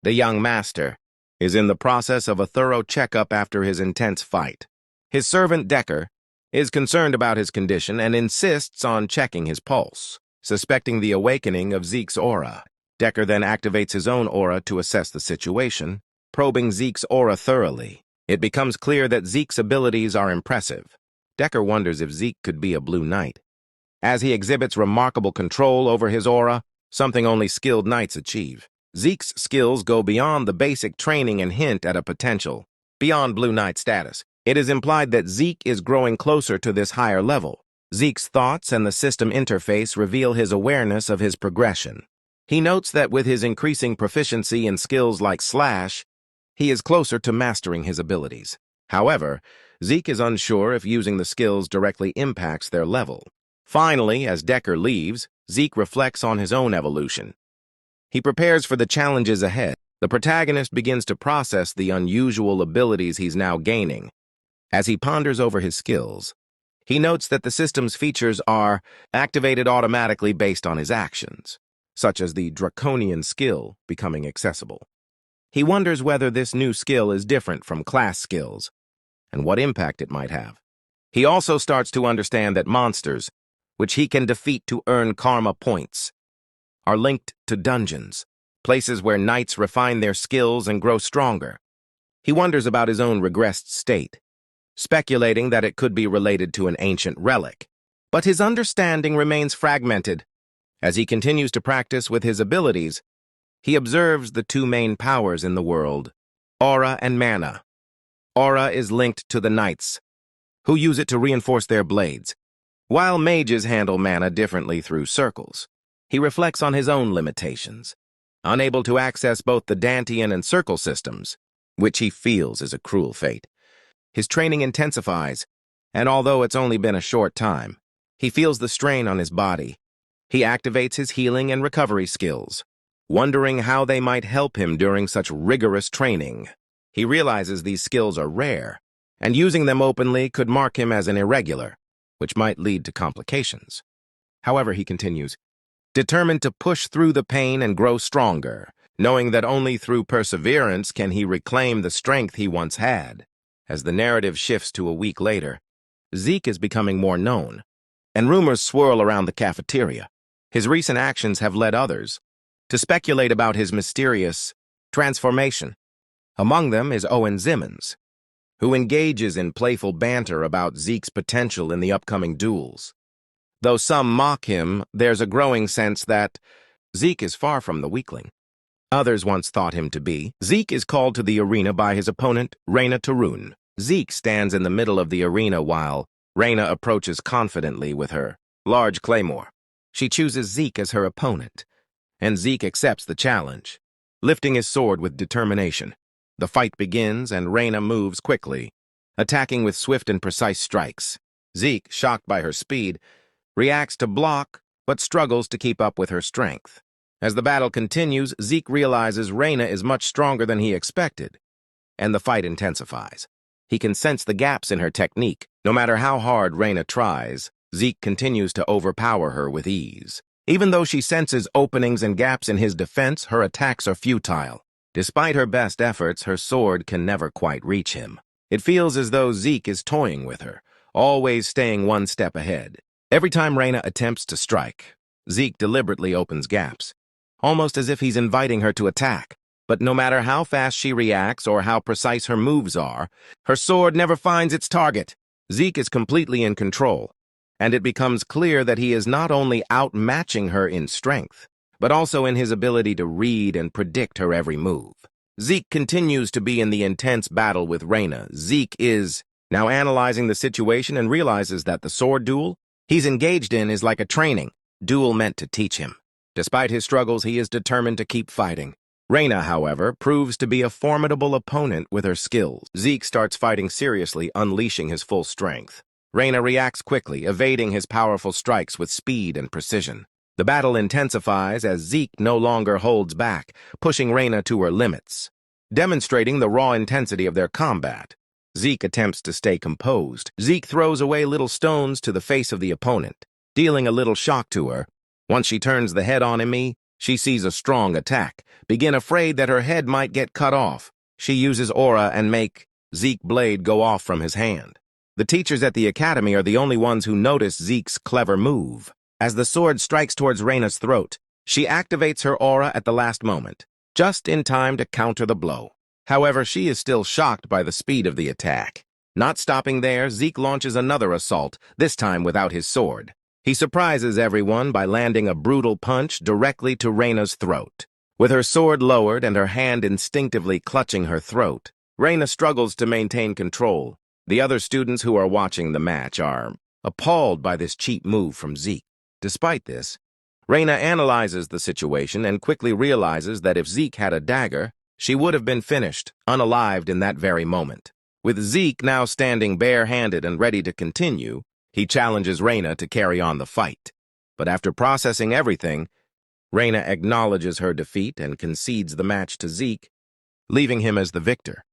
The young master is in the process of a thorough checkup after his intense fight. His servant Decker is concerned about his condition and insists on checking his pulse, suspecting the awakening of Zeke's aura. Decker then activates his own aura to assess the situation, probing Zeke's aura thoroughly. It becomes clear that Zeke's abilities are impressive. Decker wonders if Zeke could be a Blue Knight, as he exhibits remarkable control over his aura, something only skilled knights achieve. Zeke's skills go beyond the basic training and hint at a potential beyond Blue Knight status. It is implied that Zeke is growing closer to this higher level. Zeke's thoughts and the system interface reveal his awareness of his progression. He notes that with his increasing proficiency in skills like Slash, he is closer to mastering his abilities. However, Zeke is unsure if using the skills directly impacts their level. Finally, as Decker leaves, Zeke reflects on his own evolution. He prepares for the challenges ahead. The protagonist begins to process the unusual abilities he's now gaining. As he ponders over his skills, he notes that the system's features are activated automatically based on his actions, such as the Draconian skill becoming accessible. He wonders whether this new skill is different from class skills and what impact it might have. He also starts to understand that monsters, which he can defeat to earn karma points, are linked to dungeons, places where knights refine their skills and grow stronger. He wonders about his own regressed state, speculating that it could be related to an ancient relic. But his understanding remains fragmented. As he continues to practice with his abilities, he observes the two main powers in the world, aura and mana. Aura is linked to the knights, who use it to reinforce their blades, while mages handle mana differently through circles. He reflects on his own limitations, unable to access both the Dantean and circle systems, which he feels is a cruel fate. His training intensifies, and although it's only been a short time, he feels the strain on his body. He activates his healing and recovery skills, wondering how they might help him during such rigorous training. He realizes these skills are rare, and using them openly could mark him as an irregular, which might lead to complications. However, he continues, determined to push through the pain and grow stronger, knowing that only through perseverance can he reclaim the strength he once had. As the narrative shifts to a week later, Zeke is becoming more known, and rumors swirl around the cafeteria. His recent actions have led others to speculate about his mysterious transformation. Among them is Owen Zimmons, who engages in playful banter about Zeke's potential in the upcoming duels. Though some mock him, there's a growing sense that Zeke is far from the weakling others once thought him to be. Zeke is called to the arena by his opponent, Reyna Tarun. Zeke stands in the middle of the arena while Reyna approaches confidently with her large claymore. She chooses Zeke as her opponent, and Zeke accepts the challenge, lifting his sword with determination. The fight begins, and Reyna moves quickly, attacking with swift and precise strikes. Zeke, shocked by her speed, reacts to block, but struggles to keep up with her strength. As the battle continues, Zeke realizes Reyna is much stronger than he expected, and the fight intensifies. He can sense the gaps in her technique. No matter how hard Reyna tries, Zeke continues to overpower her with ease. Even though she senses openings and gaps in his defense, her attacks are futile. Despite her best efforts, her sword can never quite reach him. It feels as though Zeke is toying with her, always staying one step ahead. Every time Reyna attempts to strike, Zeke deliberately opens gaps, almost as if he's inviting her to attack. But no matter how fast she reacts or how precise her moves are, her sword never finds its target. Zeke is completely in control, and it becomes clear that he is not only outmatching her in strength, but also in his ability to read and predict her every move. Zeke continues to be in the intense battle with Reyna. Zeke is now analyzing the situation and realizes that the sword duel he's engaged in is like a training duel meant to teach him. Despite his struggles, he is determined to keep fighting. Reyna, however, proves to be a formidable opponent with her skills. Zeke starts fighting seriously, unleashing his full strength. Reyna reacts quickly, evading his powerful strikes with speed and precision. The battle intensifies as Zeke no longer holds back, pushing Reyna to her limits. Demonstrating the raw intensity of their combat, Zeke attempts to stay composed. Zeke throws away little stones to the face of the opponent, dealing a little shock to her. Once she turns the head on him, She sees a strong attack, begin afraid that her head might get cut off. She uses aura and make Zeke's blade go off from his hand. The teachers at the academy are the only ones who notice Zeke's clever move. As the sword strikes towards Reina's throat, she activates her aura at the last moment, just in time to counter the blow. However, she is still shocked by the speed of the attack. Not stopping there, Zeke launches another assault, this time without his sword. He surprises everyone by landing a brutal punch directly to Reina's throat. With her sword lowered and her hand instinctively clutching her throat, Reina struggles to maintain control. The other students who are watching the match are appalled by this cheap move from Zeke. Despite this, Reina analyzes the situation and quickly realizes that if Zeke had a dagger, she would have been finished, unalived in that very moment. With Zeke now standing bare-handed and ready to continue, he challenges Reina to carry on the fight. But after processing everything, Reina acknowledges her defeat and concedes the match to Zeke, leaving him as the victor.